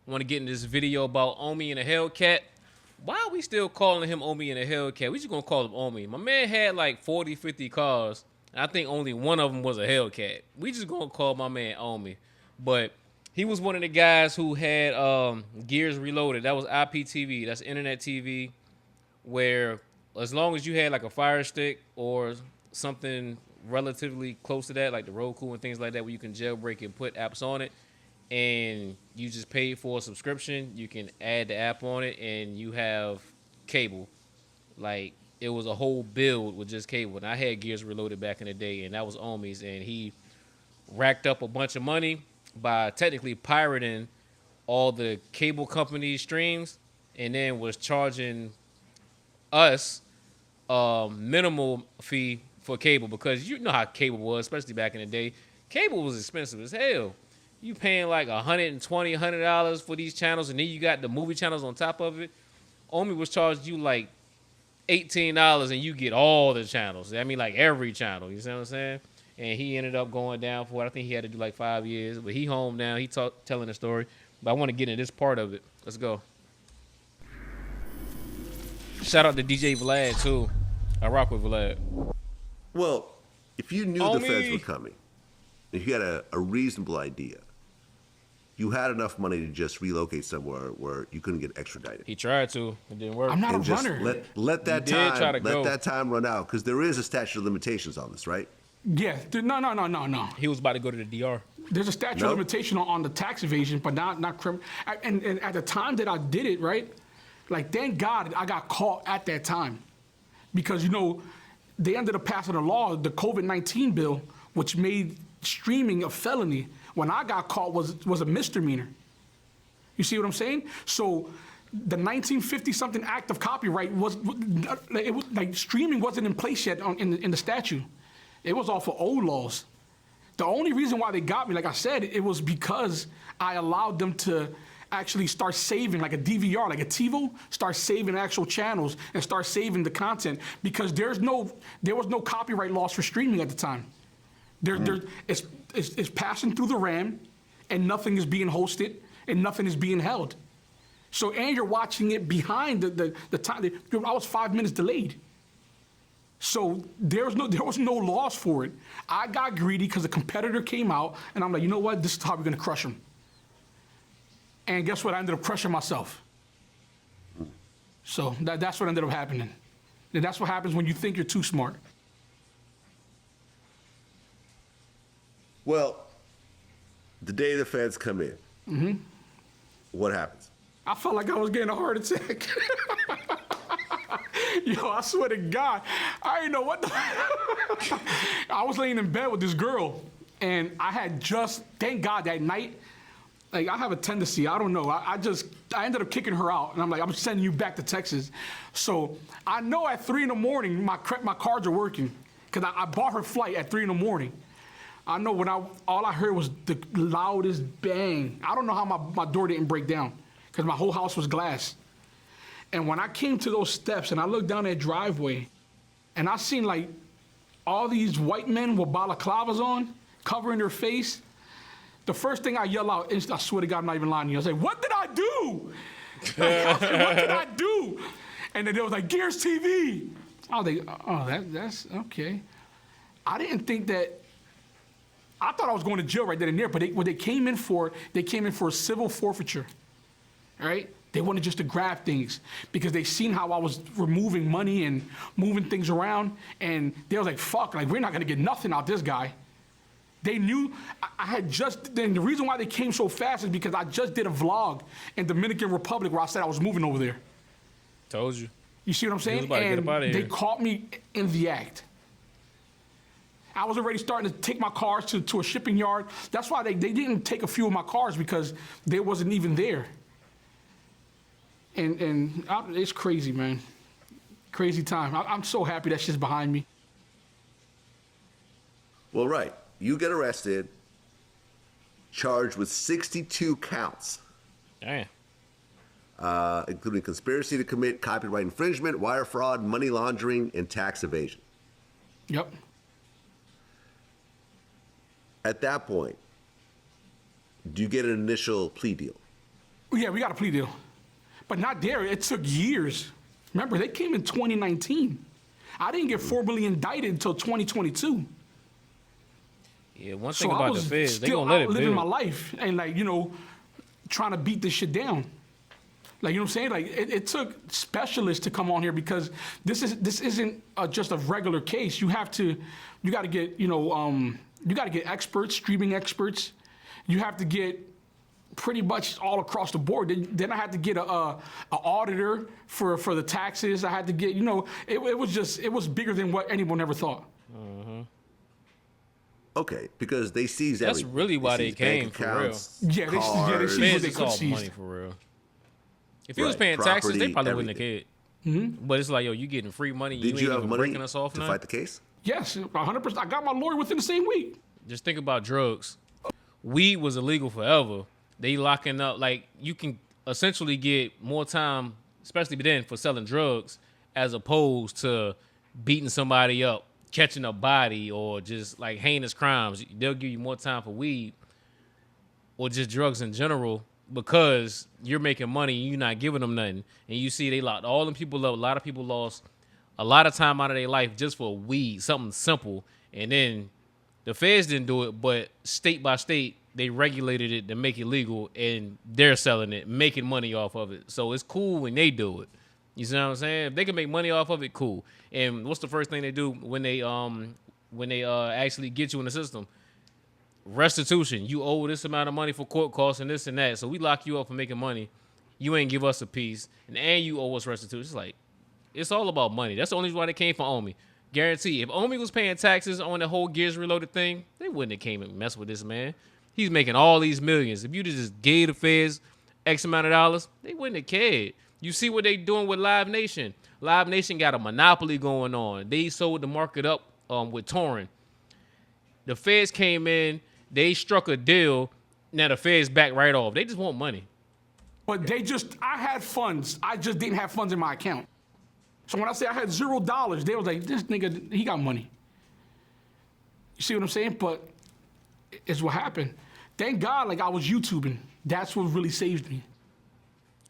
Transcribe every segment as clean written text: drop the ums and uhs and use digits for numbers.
want to get in this video about Omi and a Hellcat. Why are we still calling him Omi and a Hellcat? We just gonna call him Omi. My man had like 40, 50 cars. I think only one of them was a Hellcat. We just gonna call my man Omi. But he was one of the guys who had Gears Reloaded. That was IPTV. That's internet TV, where as long as you had like a Fire Stick or something relatively close to that, like the Roku and things like that, where you can jailbreak and put apps on it, and you just pay for a subscription, you can add the app on it, and you have cable. Like, it was a whole build with just cable. And I had Gears Reloaded back in the day, and that was Omi's, and he racked up a bunch of money by technically pirating all the cable company streams, and then was charging us minimal fee for cable, because you know how cable was, especially back in the day. Cable was expensive as hell. You paying like $120, $100 for these channels, and then you got the movie channels on top of it. Omi was charging you like $18, and you get all the channels. I mean, like every channel. You see what I'm saying? And he ended up going down for it. I think he had to do like 5 years, but he home now. He telling the story. But I want to get into this part of it. Let's go. Shout out to DJ Vlad too. I rock with Vlad. Well, if you knew the feds were coming, if you had a reasonable idea, you had enough money to just relocate somewhere where you couldn't get extradited. He tried to, it didn't work. I'm not and a runner. Let that time run out, because there is a statute of limitations on this, right? Yeah, no. He was about to go to the DR. There's a statute of limitation on the tax evasion, but not criminal. And at the time that I did it, right? Like, thank God I got caught at that time, because they ended up passing a law, the COVID-19 bill, which made streaming a felony. When I got caught was a misdemeanor. You see what I'm saying? So the 1950 something Act of Copyright was like streaming wasn't in place yet in the statute. It was all for old laws. The only reason why they got me, like I said, it was because I allowed them to actually start saving, like a DVR, like a TiVo, start saving actual channels and start saving the content, because there was no copyright laws for streaming at the time. It's passing through the RAM, and nothing is being hosted, and nothing is being held. So, and you're watching it behind the time. I was 5 minutes delayed. So there was no loss for it. I got greedy because a competitor came out, and I'm like, you know what? This is how we're gonna crush him. And guess what? I ended up crushing myself. So that's what ended up happening. And that's what happens when you think you're too smart. Well, the day the feds come in, what happens? I felt like I was getting a heart attack. Yo, I swear to God, I didn't know what the I was laying in bed with this girl, and I had just, thank God, that night, like, I have a tendency, I don't know, I ended up kicking her out, and I'm like, I'm sending you back to Texas. So I know at 3 in the morning, my cards are working, because I bought her flight at 3 in the morning. I know all I heard was the loudest bang. I don't know how my door didn't break down, because my whole house was glass. And when I came to those steps and I looked down that driveway, and I seen like all these white men with balaclavas on, covering their face, the first thing I yell out, I swear to God, I'm not even lying to you. I was like, what did I do? What did I do? And then they was like, Gears TV. I was like, oh, that's okay. I didn't think that, I thought I was going to jail right then and there, but what they came in for a civil forfeiture, all right? They wanted just to grab things because they seen how I was removing money and moving things around, and they was like, fuck, like, we're not gonna get nothing out this guy. They knew I had just, then the reason why they came so fast is because I just did a vlog in Dominican Republic where I said I was moving over there. Told you. You see what I'm saying? And they caught me in the act. I was already starting to take my cars to a shipping yard. That's why they didn't take a few of my cars, because they wasn't even there. And it's crazy, man. Crazy time. I'm so happy that shit's behind me. Well, right. You get arrested, charged with 62 counts. Damn. Including conspiracy to commit copyright infringement, wire fraud, money laundering, and tax evasion. Yep. At that point, do you get an initial plea deal? Yeah, we got a plea deal. But not there. It took years. Remember, they came in 2019. I didn't get formally indicted until 2022. Yeah, one thing about the feds, they gonna let it living build. my life and trying to beat this shit down. Like, you know what I'm saying? Like, it took specialists to come on here because this isn't just a regular case. You got to get, you got to get experts, streaming experts. You have to get pretty much all across the board. Then I had to get a auditor for the taxes. I had to get, it was bigger than what anyone ever thought. Mm-hmm. Okay, because they seize That's everything. really why they seize came, bank for real. accounts, Yeah, they cars, seized what Feds they is could all seize. money for real. If he was Right, paying taxes, they property, probably wouldn't have everything. cared. But it's like, yo, you getting free money. Did ain't you have even money breaking us off to now. fight the case? Yes, 100%. I got my lawyer within the same week. Just think about drugs. Weed was illegal forever. They locking up, like, you can essentially get more time, especially then, for selling drugs as opposed to beating somebody up, catching a body, or just like heinous crimes. They'll give you more time for weed or just drugs in general because you're making money and you're not giving them nothing. And you see they locked all them people up. A lot of people lost a lot of time out of their life just for weed, something simple. And then the feds didn't do it, but state by state, they regulated it to make it legal, and they're selling it, making money off of it. So it's cool when they do it. You see what I'm saying? If they can make money off of it, cool. And what's the first thing they do when they actually get you in the system? Restitution. You owe this amount of money for court costs and this and that. So we lock you up for making money. You ain't give us a piece, and you owe us restitution. It's like, it's all about money. That's the only reason why they came for Omi. Guarantee. If Omi was paying taxes on the whole Gears Reloaded thing, they wouldn't have came and messed with this man. He's making all these millions. If you just gave the feds X amount of dollars, they wouldn't have cared. You see what they doing with Live Nation. Live Nation got a monopoly going on. They sold the market up with Torrent. The feds came in. They struck a deal. Now the feds back right off. They just want money. But I had funds. I just didn't have funds in my account. So when I say I had $0, they was like, this nigga, he got money. You see what I'm saying? But it's what happened. Thank God, like, I was YouTubing. That's what really saved me.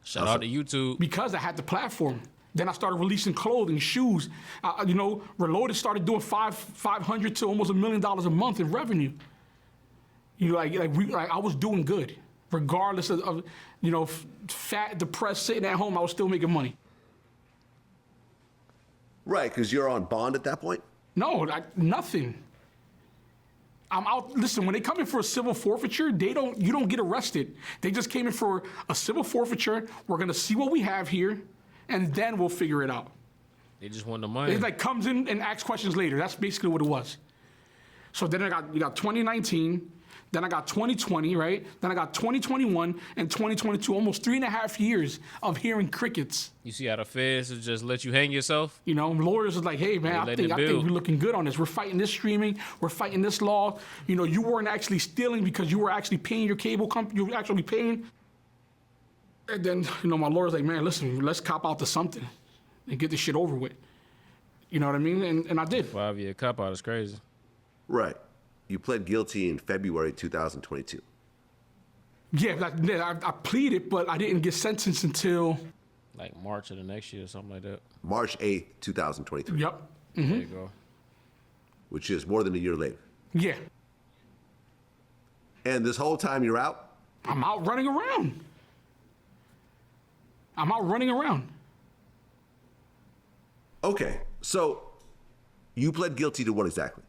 Shout out to YouTube. Because I had the platform. Then I started releasing clothing, shoes. Reloaded started doing $500 to almost $1 million a month in revenue. I was doing good, regardless of fat, depressed, sitting at home. I was still making money. Right, because you're on bond at that point? No, nothing. I'm out. Listen, when they come in for a civil forfeiture, you don't get arrested. They just came in for a civil forfeiture. We're gonna see what we have here, and then we'll figure it out. They just want the money. It comes in and asks questions later. That's basically what it was. So then you got 2019, then I got 2020, right? Then I got 2021 and 2022, almost 3.5 years of hearing crickets. You see how the feds just let you hang yourself? Lawyers are like, hey, man, I think we're looking good on this. We're fighting this streaming. We're fighting this law. You weren't actually stealing because you were actually paying your cable company. You were actually paying. And then, my lawyer's like, man, listen, let's cop out to something and get this shit over with. You know what I mean? And I did. 5-year cop out is crazy. Right. You pled guilty in February 2022. Yeah, I pleaded, but I didn't get sentenced until... like March of the next year or something like that. March 8th, 2023. Yep. Mm-hmm. There you go. Which is more than a year later. Yeah. And this whole time you're out? I'm out running around. Okay, so you pled guilty to what exactly?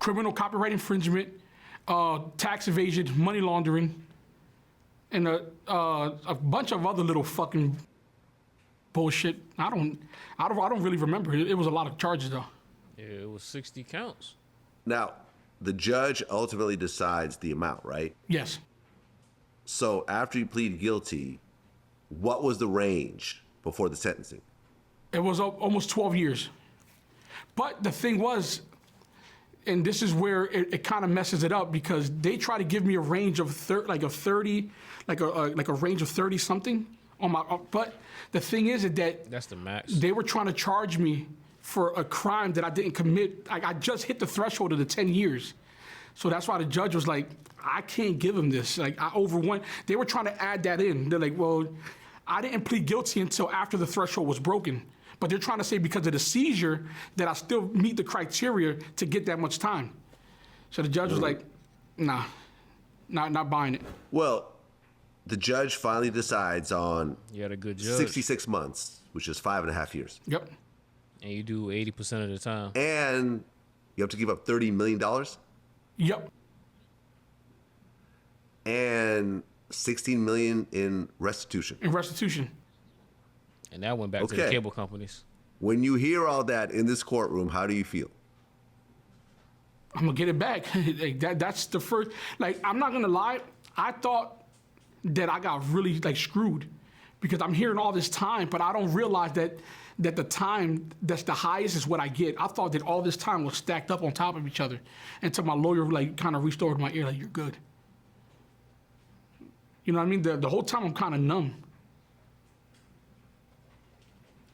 Criminal copyright infringement, tax evasion, money laundering, and a bunch of other little fucking bullshit. I don't really remember. It was a lot of charges though. Yeah, it was 60 counts. Now, the judge ultimately decides the amount, right? Yes. So after you plead guilty, what was the range before the sentencing? It was almost 12 years. But the thing was, and this is where it kind of messes it up, because they try to give me a range of 30, like a range of 30 something on my. But the thing is that that's the max. They were trying to charge me for a crime that I didn't commit. I just hit the threshold of the 10 years. So that's why the judge was like, I can't give him this. Like, I overwent. They were trying to add that in. They're like, well, I didn't plead guilty until after the threshold was broken. But they're trying to say because of the seizure that I still meet the criteria to get that much time. So the judge was like, nah, not buying it. Well, the judge finally decides on You had a good judge. 66 months, which is 5.5 years. Yep. And you do 80% of the time. And you have to give up $30 million Yep. and $16 million in restitution. In restitution. And that went back to the cable companies. When you hear all that in this courtroom, how do you feel? I'm gonna get it back. Like that's the first. Like, I'm not gonna lie. I thought that I got really like screwed because I'm hearing all this time, but I don't realize that the time that's the highest is what I get. I thought that all this time was stacked up on top of each other until my lawyer like kind of restored my ear, like, you're good. You know what I mean? The whole time I'm kind of numb.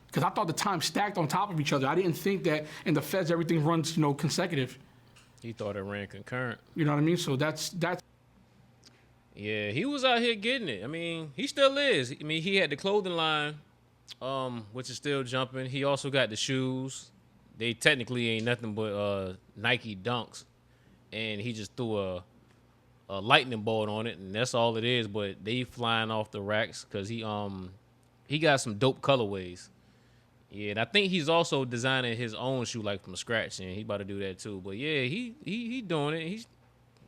Because I thought the time stacked on top of each other. I didn't think that in the feds everything runs, consecutive. He thought it ran concurrent. You know what I mean? So that's. Yeah, he was out here getting it. I mean, he still is. I mean, he had the clothing line, which is still jumping. He also got the shoes. They technically ain't nothing but Nike Dunks. And he just threw a lightning bolt on it, and that's all it is. But they flying off the racks because he got some dope colorways. Yeah, and I think he's also designing his own shoe like from scratch, and he about to do that too. But yeah, he doing it.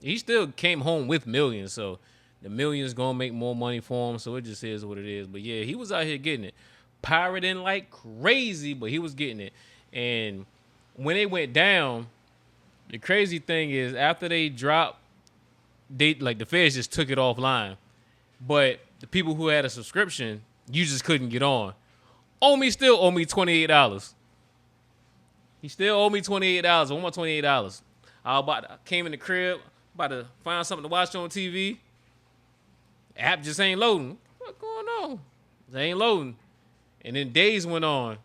He still came home with millions, so the millions gonna make more money for him. So it just is what it is. But yeah, he was out here getting it, pirating like crazy, but he was getting it. And when it went down, the crazy thing is after they dropped, the feds just took it offline. But the people who had a subscription, you just couldn't get on. Still owe me $28. He still owe me $28. I want my $28. I came in the crib, about to find something to watch on TV. App just ain't loading. What's going on? It ain't loading. And then days went on,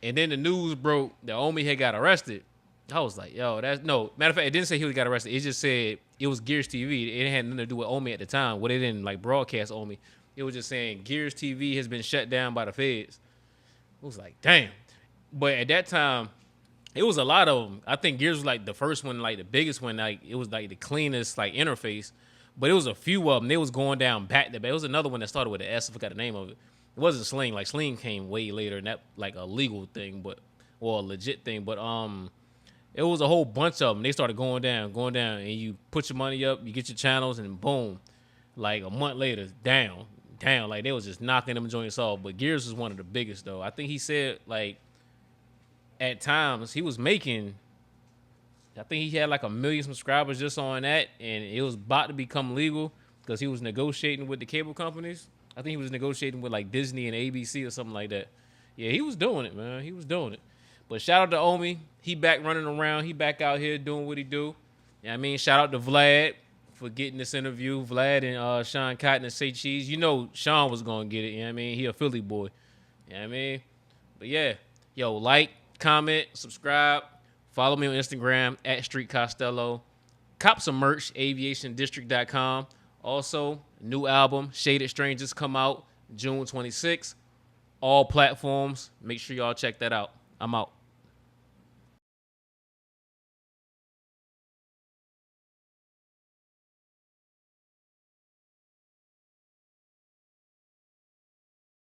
and then the news broke that Omi had got arrested. I was like, yo, that's no. Matter of fact, it didn't say he got arrested. It just said it was Gears TV. It had nothing to do with Omi at the time. Well, they didn't broadcast Omi. It was just saying Gears TV has been shut down by the feds. I was like, damn. But at that time, it was a lot of them. I think Gears was the first one, the biggest one. It was the cleanest interface. But it was a few of them. They was going down back to back. It was another one that started with an S. I forgot the name of it. It wasn't Sling. Sling came way later, and that a legal thing, or a legit thing. But it was a whole bunch of them. They started going down, and you put your money up, you get your channels, and boom, a month later, down. They was just knocking them joints off. But Gears was one of the biggest though. I think he said at times he was making, I think he had 1 million subscribers just on that, and it was about to become legal because he was negotiating with the cable companies. I think he was negotiating with Disney and ABC or something like that. Yeah, he was doing it, man. He was doing it. But shout out to Omi. He back running around. He back out here doing what he do. Yeah, I mean, shout out to Vlad for getting this interview. Vlad and Sean Cotton and Say Cheese. You know Sean was going to get it. You know what I mean? He a Philly boy. You know what I mean? But yeah. Yo, like, comment, subscribe. Follow me on Instagram at Street Costello. Cop some merch, aviationdistrict.com. Also, new album, Shaded Strangers, come out June 26th. All platforms. Make sure y'all check that out. I'm out.